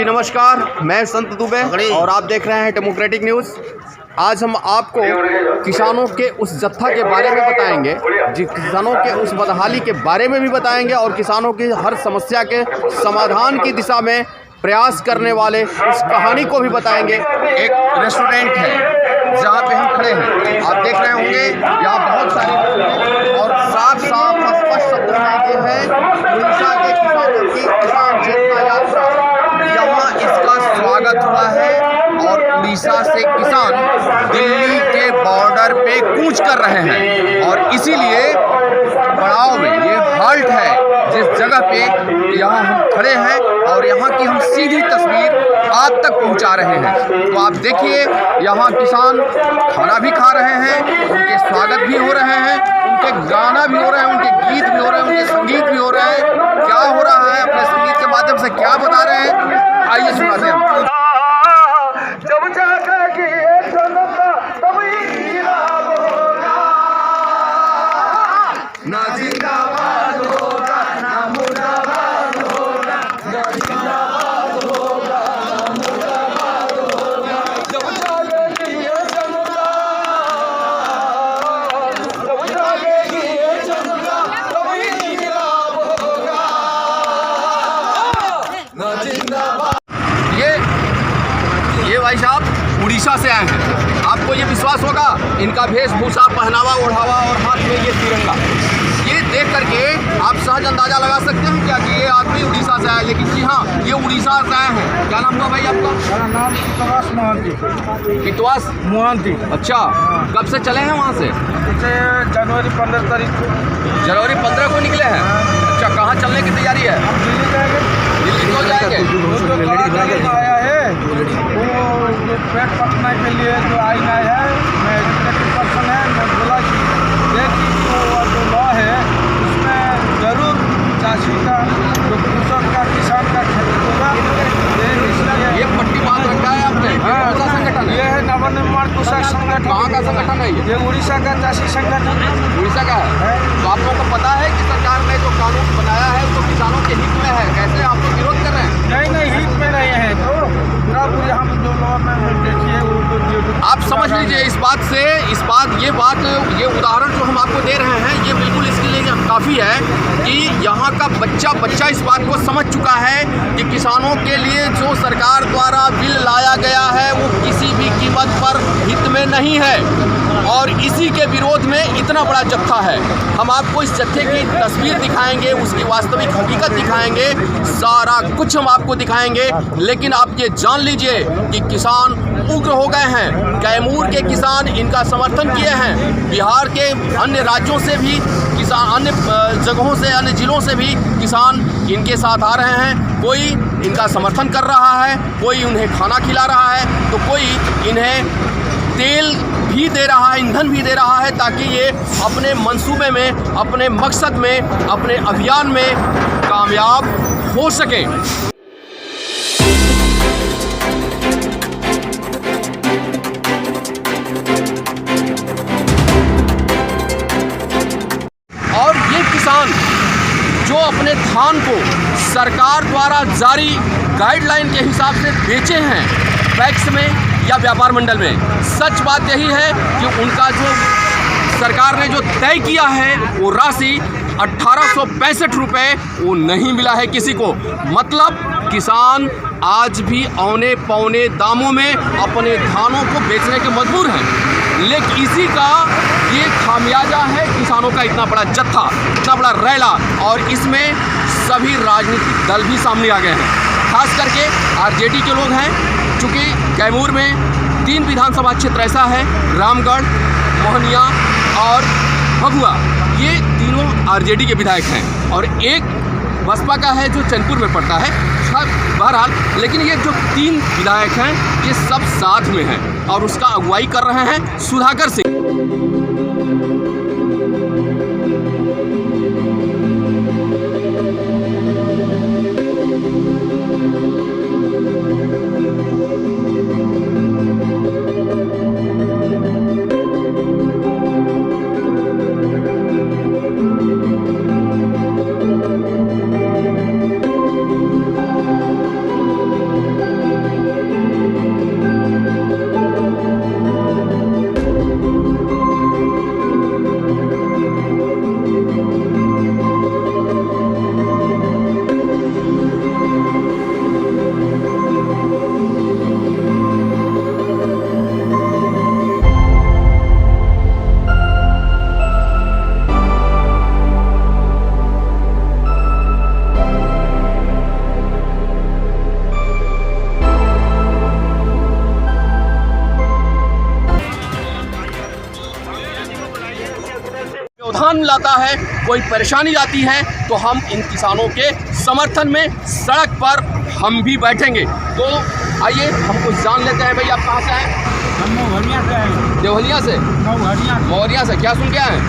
जी नमस्कार, मैं संत दुबे और आप देख रहे हैं डेमोक्रेटिक न्यूज़। आज हम आपको किसानों के उस जत्था के बारे में बताएंगे, किसानों के उस बदहाली के बारे में भी बताएंगे और किसानों की हर समस्या के समाधान की दिशा में प्रयास करने वाले उस कहानी को भी बताएंगे। एक रेस्टोरेंट है जहाँ पे हम खड़े हैं, आप देख रहे होंगे यहाँ बहुत सारे और साफ स्पष्ट शब्दों में ये है उड़ीसा के किसानों की किसान चेतना यात्रा। यहाँ इसका स्वागत हुआ है और उड़ीसा से किसान दिल्ली के बॉर्डर पे कूच कर रहे हैं और इसीलिए पड़ाव में ये हाल्ट है जिस जगह पे यहाँ हम खड़े हैं और यहाँ की हम सीधी तस्वीर आप तक पहुँचा रहे हैं। तो आप देखिए यहाँ किसान खाना भी खा रहे हैं, उनके स्वागत भी हो रहे हैं, उनके गाना भी हो रहे हैं, उनके गीत भी हो रहे हैं, उनके संगीत भी हो रहे हैं। क्या हो रहा है अपने संगीत के माध्यम से क्या बता रहे हैं, आइए सुनाते हैं। ना जिंदाबाद होगा ना मुर्दाबाद होगा, ना जिंदाबाद होगा ना मुर्दाबाद होगा। जब जागेगी ये जनता, जब जागेगी ये जनता तभी इंकलाब होगा, ना जिंदाबाद। ये भाई साहब उड़ीसा से आए हैं, आपको ये विश्वास होगा इनका वेशभूषा, पहनावा, ओढ़ावा और हाथ में ये तिरंगा, ये देख करके आप सहज अंदाजा लगा सकते हैं क्या कि ये आदमी उड़ीसा से आया। लेकिन जी हाँ, ये उड़ीसा से आए हैं। क्या नाम हुआ भाई आपका? मेरा नाम कितवास मोहंती। कितवास मोहंती। अच्छा, कब से चले हैं वहाँ से? जनवरी 15 तारीख को। जनवरी 15 को निकले हैं। अच्छा, कहाँ चलने की तैयारी है? दिल्ली जाएंगे। दिल्ली क्यों जाएंगे? जो आया है वो जो पेट पटना के लिए जो आया है, मैं एजुकेटेड पर्सन है, मैं बोला कि देखिए जो लॉ है उसमें जरूर चाषी का, जो कृषक का, किसान का क्षति होगा। ये पट्टी बांध रखा है आपने? कौन सा संगठन है? ये है नवनिर्माण कृषक संगठन। कहाँ का संगठन है ये उड़ीसा का चाषी संगठन। उड़ीसा का है। तो आप लोगों को पता है कि सरकार ने जो कानून बनाया है तो किसानों के हित में है, कैसे आप लोग विरोध कर रहे हैं? नहीं हित में नहीं है, तो पूरा हम जो लॉ में देखिए आप समझ लीजिए इस बात से, ये उदाहरण जो हम आपको दे रहे हैं ये बिल्कुल इसके लिए काफ़ी है कि यहाँ का बच्चा इस बात को समझ चुका है कि किसानों के लिए जो सरकार द्वारा बिल लाया गया है वो किसी भी कीमत पर हित में नहीं है और इसी के विरोध में इतना बड़ा जत्था है। हम आपको इस जत्थे की तस्वीर दिखाएंगे, उसकी वास्तविक हकीकत दिखाएंगे, सारा कुछ हम आपको दिखाएंगे। लेकिन आप ये जान लीजिए कि किसान उग्र हो गए हैं। कैमूर के किसान इनका समर्थन किए हैं, बिहार के अन्य राज्यों से भी किसान, अन्य जगहों से, अन्य ज़िलों से भी किसान इनके साथ आ रहे हैं। कोई इनका समर्थन कर रहा है, कोई उन्हें खाना खिला रहा है, तो कोई इन्हें तेल भी दे रहा है, ईंधन भी दे रहा है ताकि ये अपने मंसूबे में, अपने मकसद में, अपने अभियान में कामयाब हो सकें। और ये किसान जो अपने धान को सरकार द्वारा जारी गाइडलाइन के हिसाब से बेचे हैं पैक्स में या व्यापार मंडल में, सच बात यही है कि उनका जो सरकार ने जो तय किया है वो राशि 1865 रुपये वो नहीं मिला है किसी को। मतलब किसान आज भी औने पौने दामों में अपने धानों को बेचने के मजबूर हैं। लेकिन इसी का ये खामियाजा है किसानों का इतना बड़ा जत्था, इतना बड़ा रैला, और इसमें सभी राजनीतिक दल भी सामने आ गए हैं। खास करके आरजेडी के लोग हैं, चूँकि कैमूर में 3 विधानसभा क्षेत्र ऐसा है, रामगढ़, मोहनिया और भभुआ, ये तीनों आरजेडी के विधायक हैं और एक बसपा का है जो चैनपुर में पड़ता है। बहरहाल, लेकिन ये जो 3 विधायक हैं ये सब साथ में हैं और उसका अगुवाई कर रहे हैं सुधाकर सिंह। प्रॉब्लम लाता है, कोई परेशानी आती है, तो हम इन किसानों के समर्थन में सड़क पर हम भी बैठेंगे। तो आइए हम कुछ जान लेते हैं। भाई आप कहाँ से आए? हम मोहनिया से आए। देवलिया से? मोहनिया से। क्या सुन के आए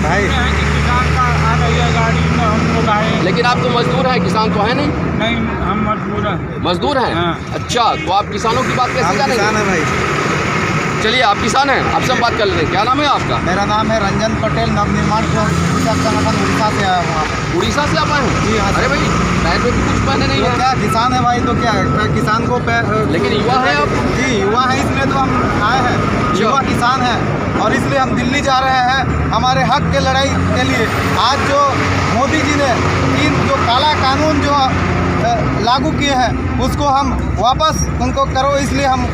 भाई? किसान का आ रही है गाड़ी में, हम लोग आए। लेकिन आप तो मजदूर हैं, किसान तो है नहीं? नहीं, हम मजदूर हैं। मजदूर हैं? हाँ। अच्छा, तो आप किसानों की बात कैसे जानेंगे? किसान है भाई। चलिए, आप किसान हैं, आपसे हम बात कर लेते हैं। क्या नाम है आपका? मेरा नाम है रंजन पटेल, नवनिर्माण संगठन उड़ीसा से आया हूँ। उड़ीसा से आप आए हैं? जी हाँ। अरे भाई, पैर में भी कुछ पहने नहीं है। क्या किसान है भाई, तो क्या है, किसान को लेकिन युवा है आप? जी, युवा है, इसलिए तो हम आए हैं। युवा किसान है और इसलिए हम दिल्ली जा रहे हैं हमारे हक के लड़ाई के लिए। आज जो मोदी जी ने जो काला कानून जो लागू किए हैं उसको हम वापस उनको करो, इसलिए हम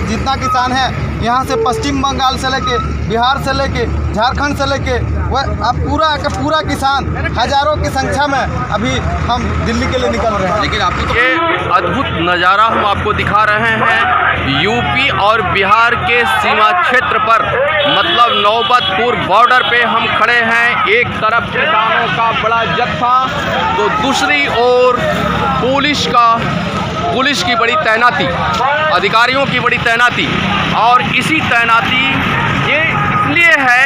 जितना किसान है यहाँ से पश्चिम बंगाल से लेके बिहार से लेके झारखंड से लेके वह अब पूरा किसान हजारों की संख्या में अभी हम दिल्ली के लिए निकल रहे हैं। लेकिन आपको ये अद्भुत नज़ारा हम आपको दिखा रहे हैं यूपी और बिहार के सीमा क्षेत्र पर, मतलब नौबतपुर बॉर्डर पे हम खड़े हैं। एक तरफ किसानों का बड़ा जत्था, तो दूसरी ओर पुलिस की बड़ी तैनाती, अधिकारियों की बड़ी तैनाती। और इसी तैनाती ये इसलिए है,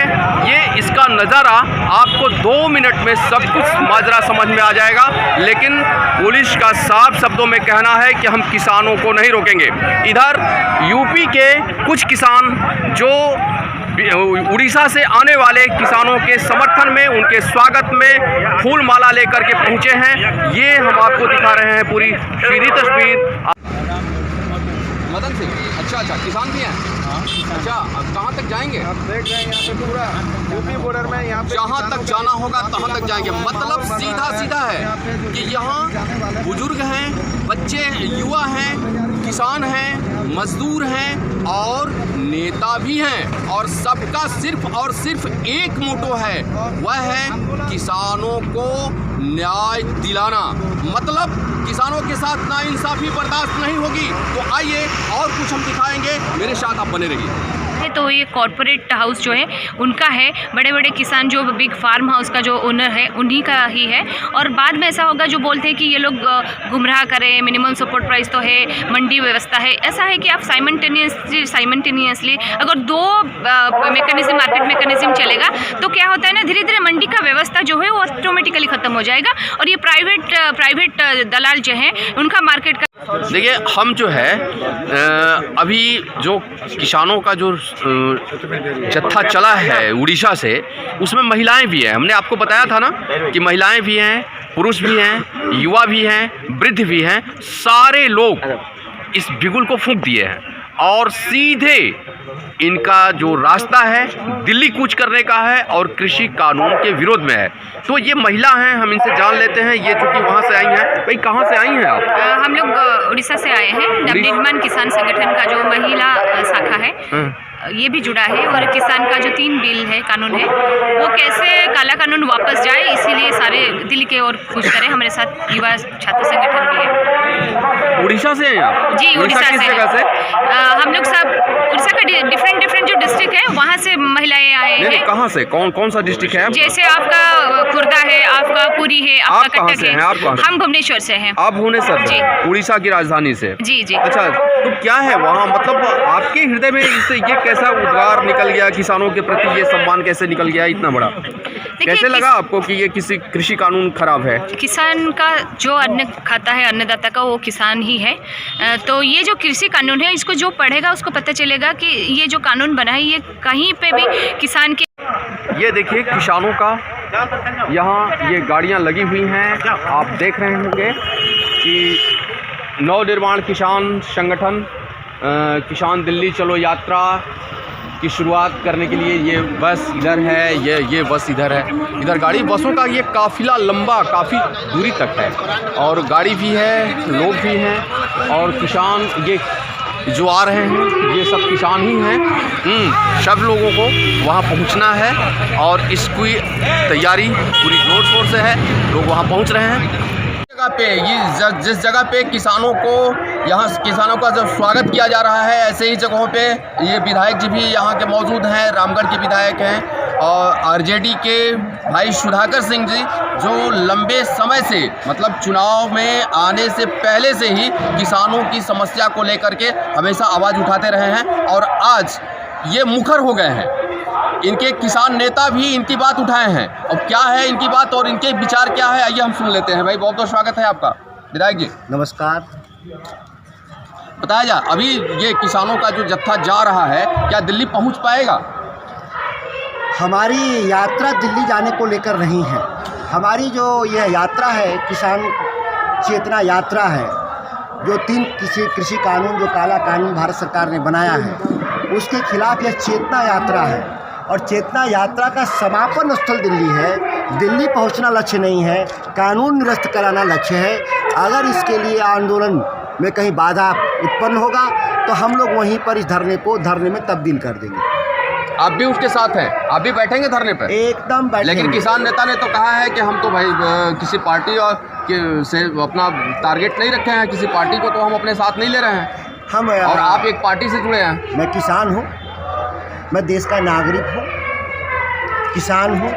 ये इसका नज़ारा आपको 2 मिनट में सब कुछ माजरा समझ में आ जाएगा। लेकिन पुलिस का साफ शब्दों में कहना है कि हम किसानों को नहीं रोकेंगे। इधर यूपी के कुछ किसान जो उड़ीसा से आने वाले किसानों के समर्थन में, उनके स्वागत में फूल माला लेकर के पहुंचे हैं, ये हम आपको दिखा रहे हैं पूरी सीधी तस्वीर। मदन सिंह, अच्छा, किसान भी हैं? अच्छा, अब कहाँ तक जाएंगे? आप देख रहे हैं यहाँ पे पूरा यूपी बॉर्डर में, यहाँ पे जहाँ तक जाना होगा तहाँ तक जाएंगे। मतलब सीधा है कि यहाँ बुजुर्ग हैं, बच्चे, युवा हैं, किसान हैं, मजदूर हैं और नेता भी हैं, और सबका सिर्फ और सिर्फ एक मोटो है, वह है किसानों को न्याय दिलाना। मतलब किसानों के साथ नाइंसाफ़ी बर्दाश्त नहीं होगी। तो आइए और कुछ हम दिखाएंगे, मेरे साथ आप बने रहिए। तो ये कॉरपोरेट हाउस जो है उनका है, बड़े बड़े किसान जो बिग फार्म हाउस का जो ओनर है उन्हीं का ही है। और बाद में ऐसा होगा जो बोलते हैं कि ये लोग गुमराह करें, मिनिमम सपोर्ट प्राइस तो है, मंडी व्यवस्था है। ऐसा है कि आप साइमल्टेनियसली अगर 2 मैकेनिज्म, मार्केट मैकेनिज्म चलेगा तो क्या होता है ना, धीरे धीरे मंडी का व्यवस्था जो है वो ऑटोमेटिकली ख़त्म हो जाएगा और ये प्राइवेट दलाल जो है उनका मार्केट का। देखिए, हम जो है अभी जो किसानों का जो जत्था चला है उड़ीसा से, उसमें महिलाएं भी हैं। हमने आपको बताया था ना कि महिलाएं भी हैं, पुरुष भी हैं, युवा भी हैं, वृद्ध भी हैं। सारे लोग इस बिगुल को फूंक दिए हैं और सीधे इनका जो रास्ता है दिल्ली कूच करने का है और कृषि कानून के विरोध में है। तो ये महिला हैं, हम इनसे जान लेते हैं। ये चूँकि वहाँ से आई हैं। भाई, कहाँ से आई हैं आप? हम लोग उड़ीसा से आए हैं। नवनिर्माण किसान संगठन का जो महिला शाखा है ये भी जुड़ा है, और किसान का जो 3 बिल है, कानून है, वो कैसे काला कानून वापस जाए, इसीलिए सारे दिल्ली के ओर कूच करें। हमारे साथ युवा छात्र संगठन भी है। उड़ीसा से हैं आप? जी, उड़ीसा से। किस जगह से? हम लोग सब उड़ीसा का डिफरेंट जो डिस्ट्रिक्ट है वहाँ से महिलाएं आए हैं। कहाँ से? कौन सा डिस्ट्रिक्ट है? जैसे आपका खुर्दा है, आपका पुरी है, आपका कटक है। हम भुवनेश्वर से हैं। आप भुवनेश्वर से? उड़ीसा की राजधानी से? जी। अच्छा, तो क्या है वहाँ, मतलब आपके हृदय में इससे ये कैसा उद्गार निकल गया, किसानों के प्रति ये सम्मान कैसे निकल गया इतना बड़ा? कैसे लगा आपको कि ये किसी कृषि कानून खराब है? किसान का जो अन्न खाता है, अन्नदाता का, वो किसान ही है। तो ये जो कृषि कानून है, इसको जो पढ़ेगा उसको पता चलेगा कि ये जो कानून बना है ये कहीं पे भी किसान के। ये देखिए किसानों का यहाँ ये गाड़ियाँ लगी हुई हैं। आप देख रहे होंगे कि नवनिर्माण किसान संगठन किसान दिल्ली चलो यात्रा की शुरुआत करने के लिए ये बस इधर है, ये बस इधर है। इधर गाड़ी, बसों का ये काफ़िला लंबा काफ़ी दूरी तक है, और गाड़ी भी है, लोग भी हैं, और किसान ये जो आ रहे हैं ये सब किसान ही हैं। सब लोगों को वहाँ पहुँचना है और इसकी तैयारी पूरी जोर शोर से है। लोग वहाँ पहुँच रहे हैं। जगह पे ये जिस जगह पे किसानों को, यहाँ किसानों का जब स्वागत किया जा रहा है, ऐसे ही जगहों पे ये विधायक जी भी यहाँ के मौजूद हैं, रामगढ़ के विधायक हैं, और आरजेडी के भाई सुधाकर सिंह जी, जो लंबे समय से मतलब चुनाव में आने से पहले से ही किसानों की समस्या को लेकर के हमेशा आवाज़ उठाते रहे हैं और आज ये मुखर हो गए हैं। इनके किसान नेता भी इनकी बात उठाए हैं। अब क्या है इनकी बात और इनके विचार क्या है, आइए हम सुन लेते हैं। भाई बहुत बहुत स्वागत है आपका। विधायक जी नमस्कार। बताया जा, अभी ये किसानों का जो जत्था जा रहा है क्या दिल्ली पहुंच पाएगा? हमारी यात्रा दिल्ली जाने को लेकर नहीं है। हमारी जो यह यात्रा है किसान चेतना यात्रा है, जो 3 कृषि कानून जो काला कानून भारत सरकार ने बनाया है उसके खिलाफ यह चेतना यात्रा है। और चेतना यात्रा का समापन स्थल दिल्ली है। दिल्ली पहुंचना लक्ष्य नहीं है, कानून निरस्त कराना लक्ष्य है। अगर इसके लिए आंदोलन में कहीं बाधा उत्पन्न होगा तो हम लोग वहीं पर इस धरने में तब्दील कर देंगे। आप भी उसके साथ हैं? आप भी बैठेंगे धरने पर? एकदम बैठेंगे। लेकिन किसान नेता ने तो कहा है कि हम तो भाई किसी पार्टी से अपना टारगेट नहीं रखे हैं, किसी पार्टी को तो हम अपने साथ नहीं ले रहे हैं। और आप एक पार्टी से जुड़े हैं। मैं किसान हूँ, मैं देश का नागरिक हूँ, किसान हूँ।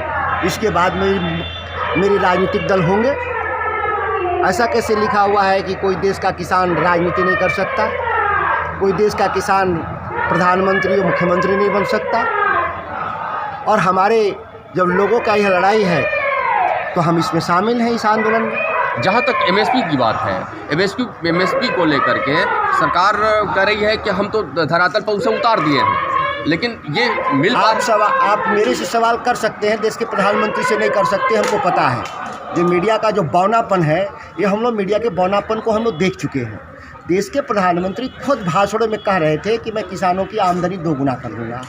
इसके बाद मेरी राजनीतिक दल होंगे। ऐसा कैसे लिखा हुआ है कि कोई देश का किसान राजनीति नहीं कर सकता, कोई देश का किसान प्रधानमंत्री और मुख्यमंत्री नहीं बन सकता। और हमारे जब लोगों का यह लड़ाई है तो हम इसमें शामिल हैं इस आंदोलन में। जहाँ तक एमएसपी की बात है, एमएसपी को लेकर के सरकार कह रही है कि हम तो धरातल पर उसे उतार दिए हैं, लेकिन ये मिल आप मेरे से सवाल कर सकते हैं, देश के प्रधानमंत्री से नहीं कर सकते। हमको पता है जो मीडिया का जो बौनापन है, ये हम लोग मीडिया के बौनापन को हम लोग देख चुके हैं। देश के प्रधानमंत्री खुद भाषणों में कह रहे थे कि मैं किसानों की आमदनी दोगुना कर दूंगा,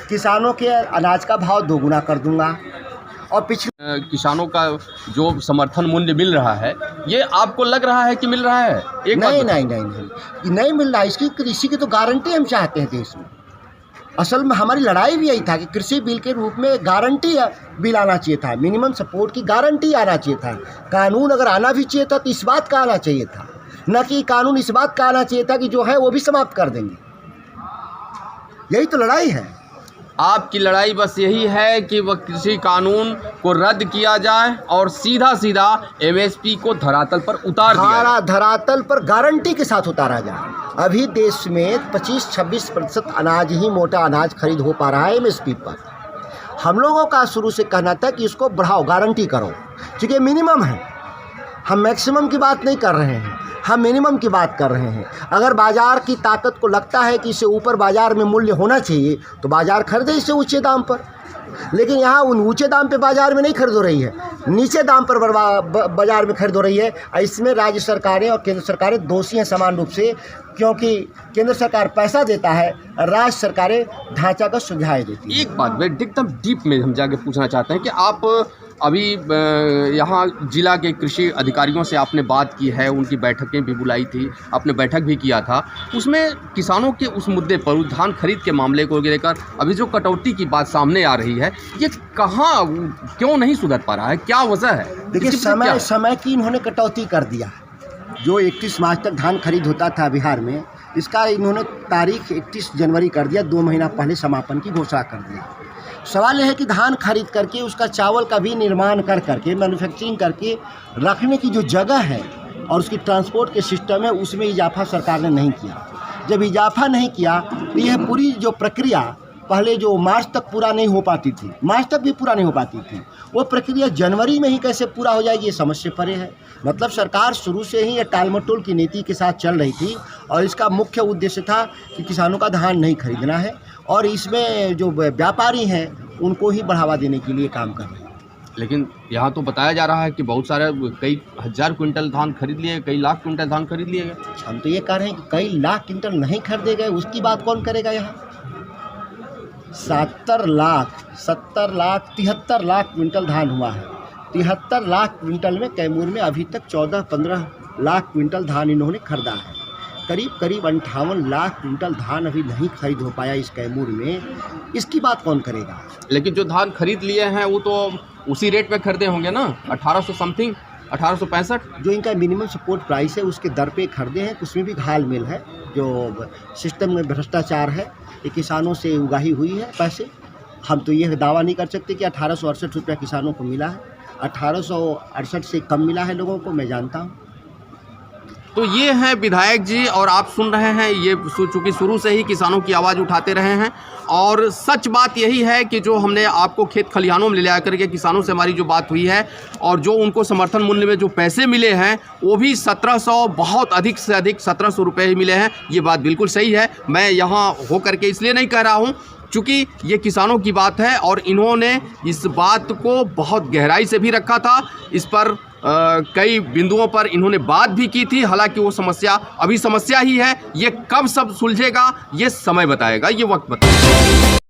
किसानों के अनाज का भाव दोगुना कर दूंगा। और पिछले किसानों का जो समर्थन मूल्य मिल रहा है, ये आपको लग रहा है कि मिल रहा है? नहीं मिल रहा है। इसकी कृषि की तो गारंटी हम चाहते हैं देश में। असल में हमारी लड़ाई भी यही था कि कृषि बिल के रूप में गारंटी बिल आना चाहिए था, मिनिमम सपोर्ट की गारंटी आना चाहिए था। कानून अगर आना भी चाहिए था तो इस बात का आना चाहिए था, न कि कानून इस बात का आना चाहिए था कि जो है वो भी समाप्त कर देंगे। यही तो लड़ाई है। आपकी लड़ाई बस यही है कि वह कृषि कानून को रद्द किया जाए और सीधा सीधा एमएसपी को धरातल पर उतार दिया जाए। धरातल पर गारंटी के साथ उतारा जाए। अभी देश में 25-26% अनाज ही मोटा अनाज खरीद हो पा रहा है एमएसपी पर। हम लोगों का शुरू से कहना था कि इसको बढ़ाओ, गारंटी करो, क्योंकि मिनिमम है। हम मैक्सिमम की बात नहीं कर रहे हैं, हम मिनिमम की बात कर रहे हैं। अगर बाज़ार की ताकत को लगता है कि इससे ऊपर बाज़ार में मूल्य होना चाहिए तो बाज़ार खरीदे इससे ऊंचे दाम पर। लेकिन यहाँ उन ऊंचे दाम पे बाज़ार में नहीं खरीद हो रही है, नीचे दाम पर बाज़ार में खरीद हो रही है। इसमें राज्य सरकारें और केंद्र सरकारें दोषी हैं समान रूप से, क्योंकि केंद्र सरकार पैसा देता है, राज्य सरकारें ढांचा का सुझाव देती है। एक बात एकदम डीप में हम जाके पूछना चाहते हैं कि आप अभी यहाँ जिला के कृषि अधिकारियों से आपने बात की है, उनकी बैठकें भी बुलाई थी, आपने बैठक भी किया था, उसमें किसानों के उस मुद्दे पर, उस धान खरीद के मामले को लेकर अभी जो कटौती की बात सामने आ रही है, ये कहाँ क्यों नहीं सुधर पा रहा है, क्या वजह है? देखिए, समय की इन्होंने कटौती कर दिया। जो 31 मार्च तक धान खरीद होता था बिहार में, इसका इन्होंने तारीख 31 जनवरी कर दिया, 2 महीना पहले समापन की घोषणा कर दिया। सवाल यह है कि धान खरीद करके उसका चावल का भी निर्माण कर करके मैन्युफैक्चरिंग करके रखने की जो जगह है और उसकी ट्रांसपोर्ट के सिस्टम है, उसमें इजाफा सरकार ने नहीं किया। जब इजाफा नहीं किया तो यह पूरी जो प्रक्रिया पहले जो मार्च तक पूरा नहीं हो पाती थी, मार्च तक भी पूरा नहीं हो पाती थी, वो प्रक्रिया जनवरी में ही कैसे पूरा हो जाएगी, ये समझ से परे है। मतलब सरकार शुरू से ही ये टालमटोल की नीति के साथ चल रही थी और इसका मुख्य उद्देश्य था कि किसानों का धान नहीं खरीदना है और इसमें जो व्यापारी हैं उनको ही बढ़ावा देने के लिए काम कर रहे हैं। लेकिन यहाँ तो बताया जा रहा है कि बहुत सारे कई हजार क्विंटल धान खरीद लिए, कई लाख क्विंटल धान खरीद लिए गए। हम तो ये कह रहे हैं कि कई लाख क्विंटल नहीं खरीदे गए, उसकी बात कौन करेगा। यहाँ 73 लाख 73 लाख क्विंटल धान हुआ है। 73 लाख क्विंटल में कैमूर में अभी तक 14-15 लाख क्विंटल धान इन्होंने खरीदा है। करीब 58 लाख क्विंटल धान अभी नहीं खरीद हो पाया इस कैमूर में, इसकी बात कौन करेगा। लेकिन जो धान खरीद लिए हैं वो तो उसी रेट में खरीदे होंगे ना, 1800 समथिंग, 1865 जो इनका मिनिमम सपोर्ट प्राइस है उसके दर पे खरीदे हैं। उसमें भी घालमेल है, जो सिस्टम में भ्रष्टाचार है, ये किसानों से उगाही हुई है पैसे हम तो ये दावा नहीं कर सकते कि 1868 रुपया किसानों को मिला है। 1868 से कम मिला है लोगों को, मैं जानता हूँ। तो ये हैं विधायक जी, और आप सुन रहे हैं, ये चूँकि शुरू से ही किसानों की आवाज़ उठाते रहे हैं, और सच बात यही है कि जो हमने आपको खेत खलिहानों में ले जा करके किसानों से हमारी जो बात हुई है, और जो उनको समर्थन मूल्य में जो पैसे मिले हैं वो भी 1700, बहुत अधिक से अधिक 1700 रुपये ही मिले हैं। ये बात बिल्कुल सही है। मैं यहाँ हो करके इसलिए नहीं कह रहा हूँ चूँकि ये किसानों की बात है, और इन्होंने इस बात को बहुत गहराई से भी रखा था। इस पर कई बिंदुओं पर इन्होंने बात भी की थी। हालांकि वो समस्या अभी समस्या ही है, ये कब सब सुलझेगा ये समय बताएगा, ये वक्त बताएगा।